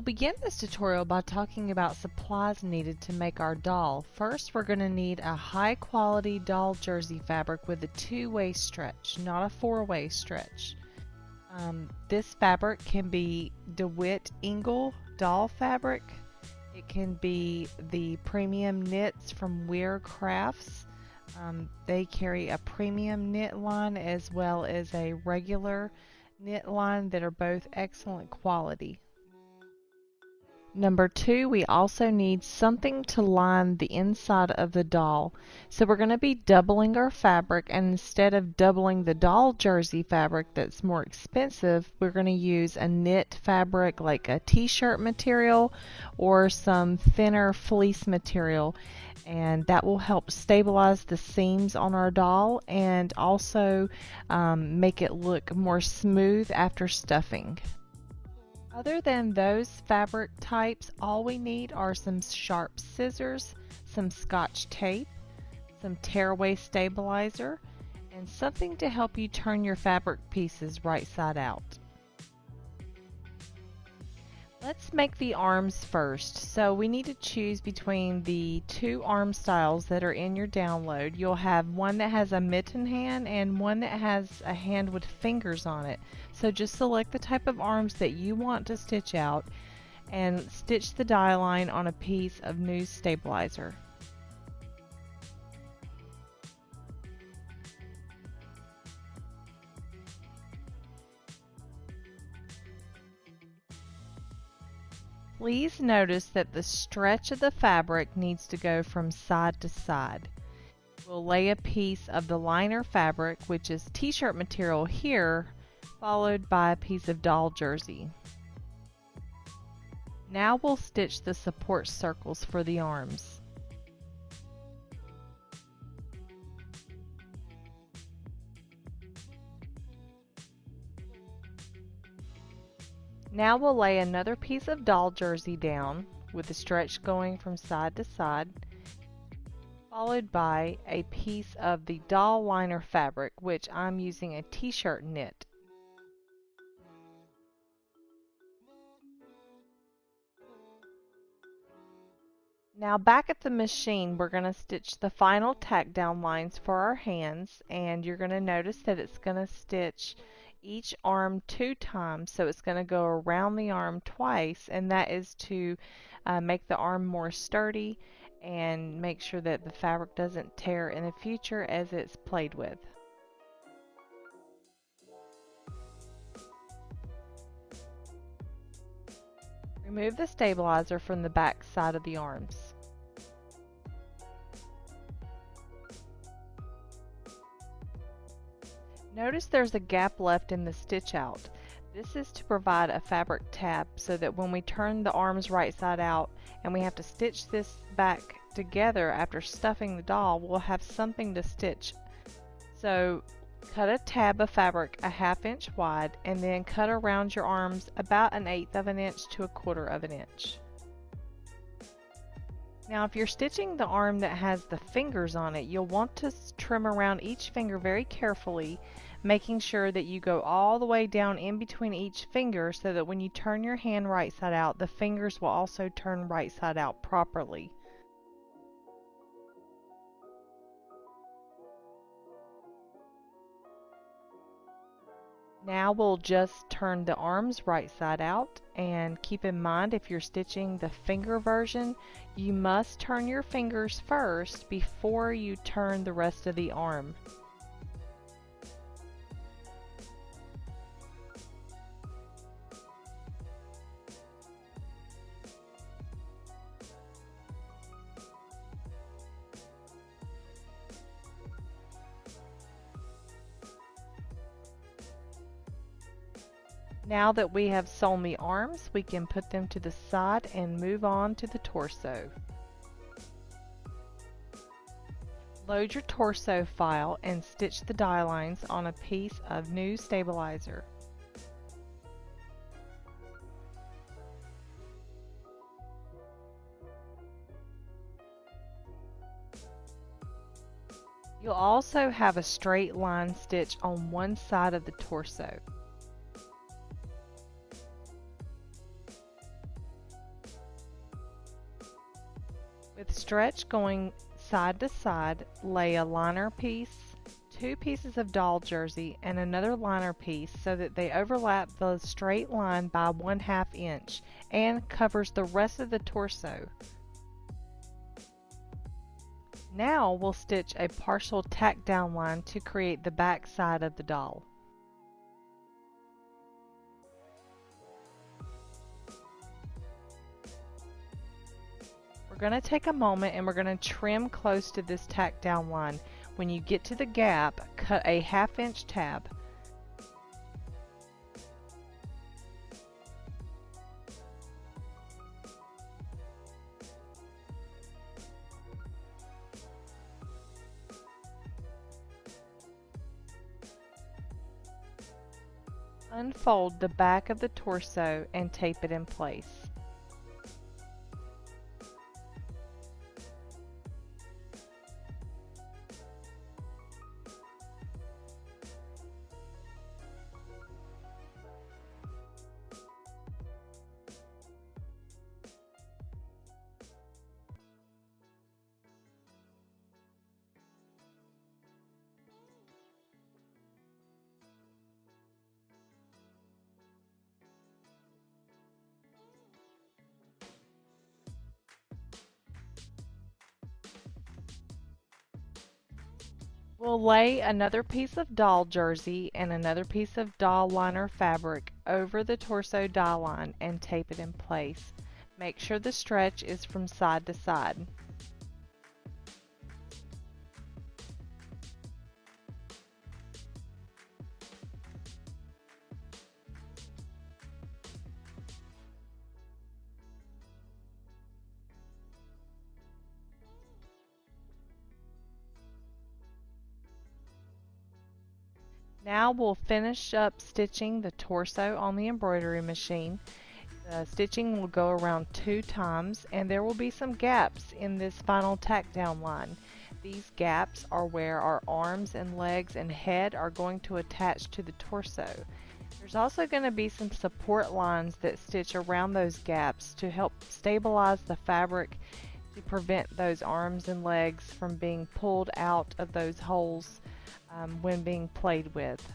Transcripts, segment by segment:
We'll begin this tutorial by talking about supplies needed to make our doll. First, we're going to need a high quality doll jersey fabric with a two-way stretch, not a four-way stretch. This fabric can be DeWitt Ingle doll fabric. It can be the premium knits from Weir Crafts. They carry a premium knit line as well as a regular knit line that are both excellent quality. Number 2, we also need something to line the inside of the doll. So we're going to be doubling our fabric, and instead of doubling the doll jersey fabric that's more expensive, we're going to use a knit fabric like a t-shirt material or some thinner fleece material, and that will help stabilize the seams on our doll and also make it look more smooth after stuffing. Other than those fabric types, all we need are some sharp scissors, some Scotch tape, some tearaway stabilizer, and something to help you turn your fabric pieces right side out. Let's make the arms first. So we need to choose between the two arm styles that are in your download. You'll have one that has a mitten hand and one that has a hand with fingers on it. So just select the type of arms that you want to stitch out and stitch the die line on a piece of new stabilizer. Please notice that the stretch of the fabric needs to go from side to side. We'll lay a piece of the liner fabric, which is t-shirt material here, followed by a piece of doll jersey. Now we'll stitch the support circles for the arms. Now we'll lay another piece of doll jersey down with the stretch going from side to side, followed by a piece of the doll liner fabric, which I'm using a t-shirt knit. Now back at the machine, we're going to stitch the final tack down lines for our hands, and you're going to notice that it's going to stitch each arm 2 times, so it's going to go around the arm twice, and that is to make the arm more sturdy and make sure that the fabric doesn't tear in the future as it's played with. Remove the stabilizer from the back side of the arms. Notice there's a gap left in the stitch out. This is to provide a fabric tab so that when we turn the arms right side out and we have to stitch this back together after stuffing the doll, we'll have something to stitch. So cut a tab of fabric a 1/2 inch wide and then cut around your arms about 1/8 of an inch to 1/4 of an inch. Now if you're stitching the arm that has the fingers on it, you'll want to trim around each finger very carefully, making sure that you go all the way down in between each finger so that when you turn your hand right side out, the fingers will also turn right side out properly. Now we'll just turn the arms right side out, and keep in mind if you're stitching the finger version, you must turn your fingers first before you turn the rest of the arm. Now that we have sewn the arms, we can put them to the side and move on to the torso. Load your torso file and stitch the die lines on a piece of new stabilizer. You'll also have a straight line stitch on one side of the torso. With stretch going side to side, lay a liner piece, 2 pieces of doll jersey, and another liner piece so that they overlap the straight line by 1/2 inch and covers the rest of the torso. Now we'll stitch a partial tack down line to create the back side of the doll. We're going to take a moment and we're going to trim close to this tack down line. When you get to the gap, cut a 1/2 inch tab. Unfold the back of the torso and tape it in place. We'll lay another piece of doll jersey and another piece of doll liner fabric over the torso die line and tape it in place. Make sure the stretch is from side to side. Now we'll finish up stitching the torso on the embroidery machine. The stitching will go around 2 times and there will be some gaps in this final tack down line. These gaps are where our arms and legs and head are going to attach to the torso. There's also going to be some support lines that stitch around those gaps to help stabilize the fabric to prevent those arms and legs from being pulled out of those holes when being played with.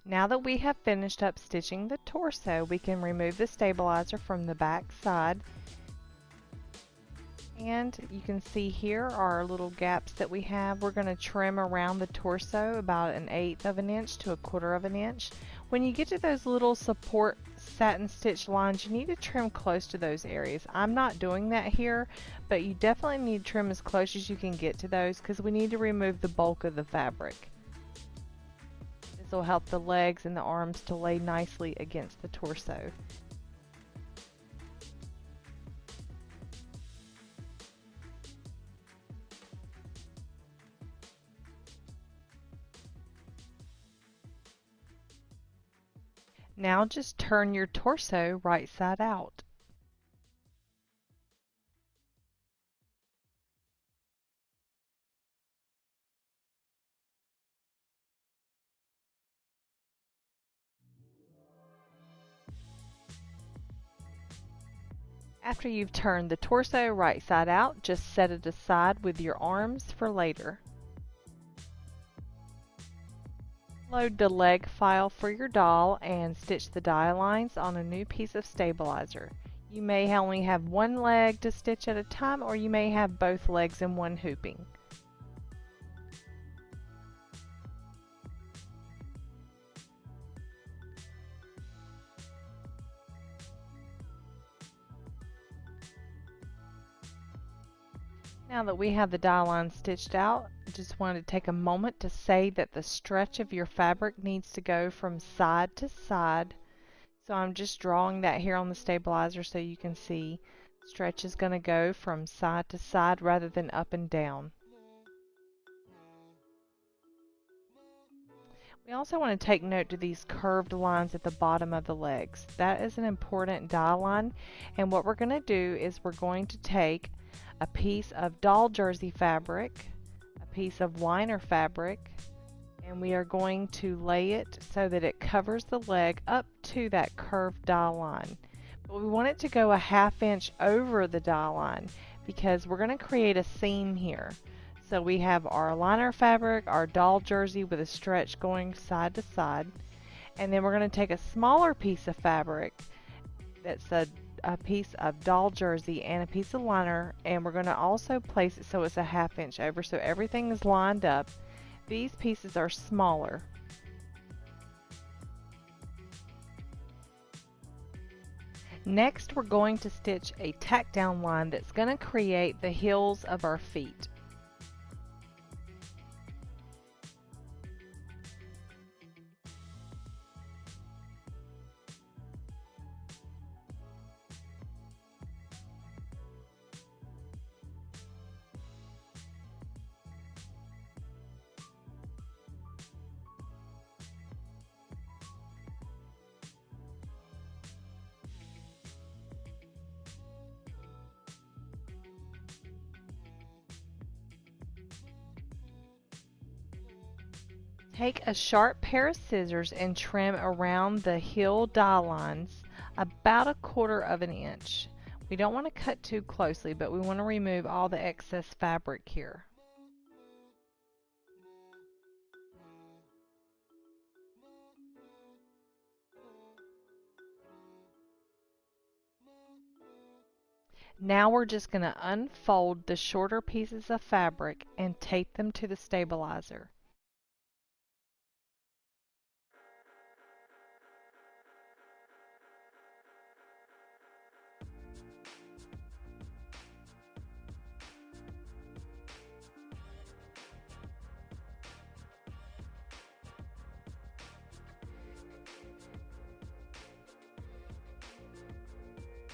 Now that we have finished up stitching the torso, we can remove the stabilizer from the back side. And you can see here are little gaps that we have. We're going to trim around the torso about 1/8 of an inch to 1/4 of an inch. When you get to those little support satin stitch lines, you need to trim close to those areas. I'm not doing that here, but you definitely need to trim as close as you can get to those because we need to remove the bulk of the fabric. This will help the legs and the arms to lay nicely against the torso. Now just turn your torso right side out. After you've turned the torso right side out, just set it aside with your arms for later. Load the leg file for your doll and stitch the die lines on a new piece of stabilizer. You may only have one leg to stitch at a time, or you may have both legs in one hooping. Now that we have the die line stitched out, I just wanted to take a moment to say that the stretch of your fabric needs to go from side to side. So I'm just drawing that here on the stabilizer so you can see stretch is going to go from side to side rather than up and down. We also want to take note to these curved lines at the bottom of the legs. That is an important die line, and what we're going to do is we're going to take a piece of doll jersey fabric, a piece of liner fabric, and we are going to lay it so that it covers the leg up to that curved die line. But we want it to go a ½ inch over the die line because we're going to create a seam here. So we have our liner fabric, our doll jersey with a stretch going side to side, and then we're going to take a smaller piece of fabric that's a piece of doll jersey and a piece of liner, and we're going to also place it so it's a ½ inch over so everything is lined up. These pieces are smaller. Next, we're going to stitch a tack down line that's going to create the heels of our feet. Take a sharp pair of scissors and trim around the heel die lines about 1/4 inch. We don't want to cut too closely, but we want to remove all the excess fabric here. Now we're just going to unfold the shorter pieces of fabric and tape them to the stabilizer.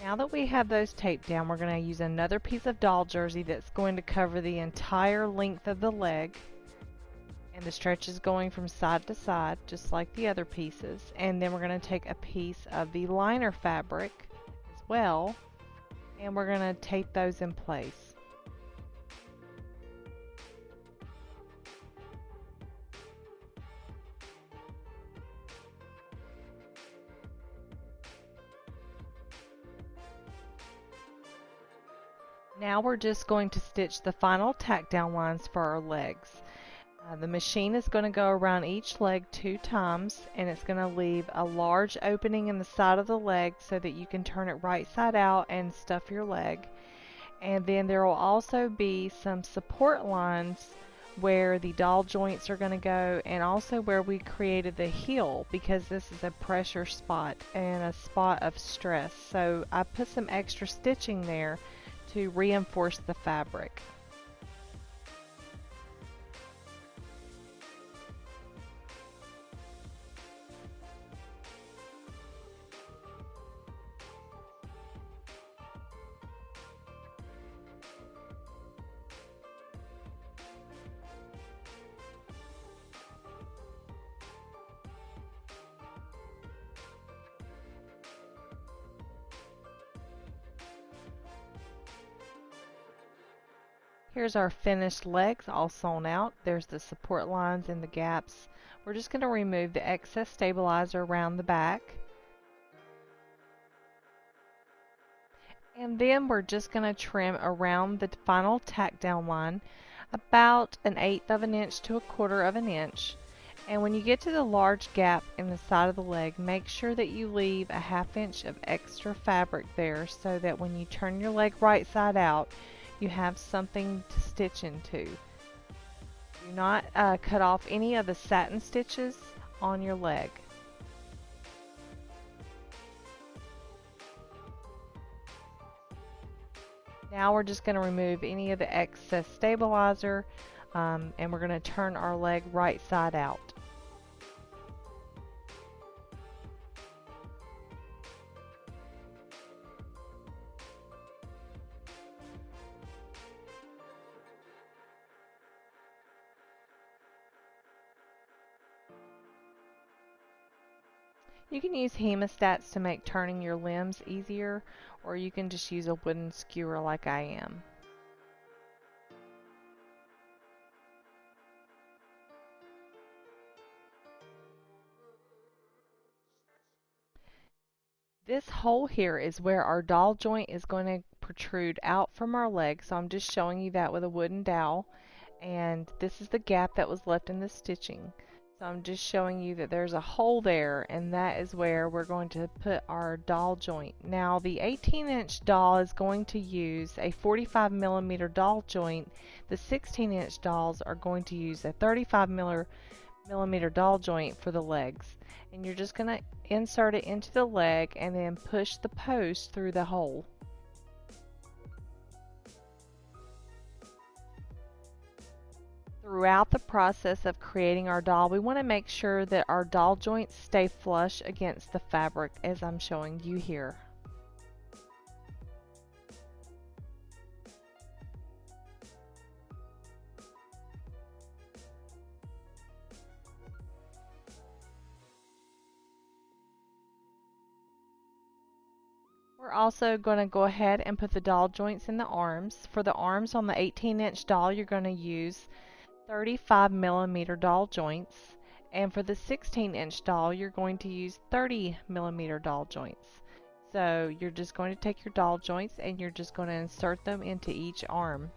Now that we have those taped down, we're going to use another piece of doll jersey that's going to cover the entire length of the leg. And the stretch is going from side to side, just like the other pieces. And then we're going to take a piece of the liner fabric as well, and we're going to tape those in place. Now we're just going to stitch the final tack down lines for our legs. The machine is going to go around each leg 2 times, and it's going to leave a large opening in the side of the leg so that you can turn it right side out and stuff your leg. And then there will also be some support lines where the doll joints are going to go, and also where we created the heel, because this is a pressure spot and a spot of stress. So I put some extra stitching there to reinforce the fabric. Here's our finished legs all sewn out. There's the support lines and the gaps. We're just going to remove the excess stabilizer around the back. And then we're just going to trim around the final tack down line about 1/8 inch to 1/4 inch. And when you get to the large gap in the side of the leg, make sure that you leave a ½ inch of extra fabric there so that when you turn your leg right side out, you have something to stitch into. Do not cut off any of the satin stitches on your leg. Now we're just going to remove any of the excess stabilizer and we're going to turn our leg right side out. You can use hemostats to make turning your limbs easier, or you can just use a wooden skewer like I am. This hole here is where our dowel joint is going to protrude out from our leg, so I'm just showing you that with a wooden dowel. And this is the gap that was left in the stitching. So I'm just showing you that there's a hole there, and that is where we're going to put our dowel joint. Now the 18-inch dowel is going to use a 45mm dowel joint. The 16-inch dowels are going to use a 35mm dowel joint for the legs. And you're just going to insert it into the leg and then push the post through the hole. Throughout the process of creating our doll, we want to make sure that our doll joints stay flush against the fabric as I'm showing you here. We're also going to go ahead and put the doll joints in the arms. For the arms on the 18-inch doll, you're going to use 35mm doll joints, and for the 16-inch doll you're going to use 30mm doll joints. So you're just going to take your doll joints and you're just going to insert them into each arm.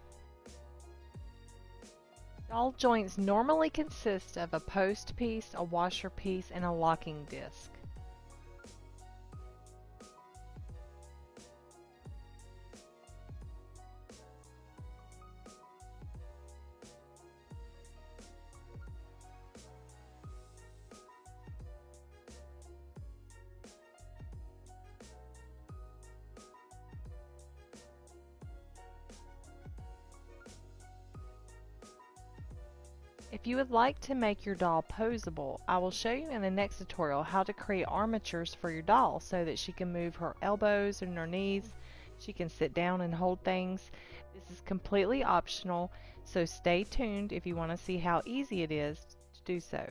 Doll joints normally consist of a post piece, a washer piece, and a locking disc. If you would like to make your doll posable, I will show you in the next tutorial how to create armatures for your doll so that she can move her elbows and her knees. She can sit down and hold things. This is completely optional, so stay tuned if you want to see how easy it is to do so.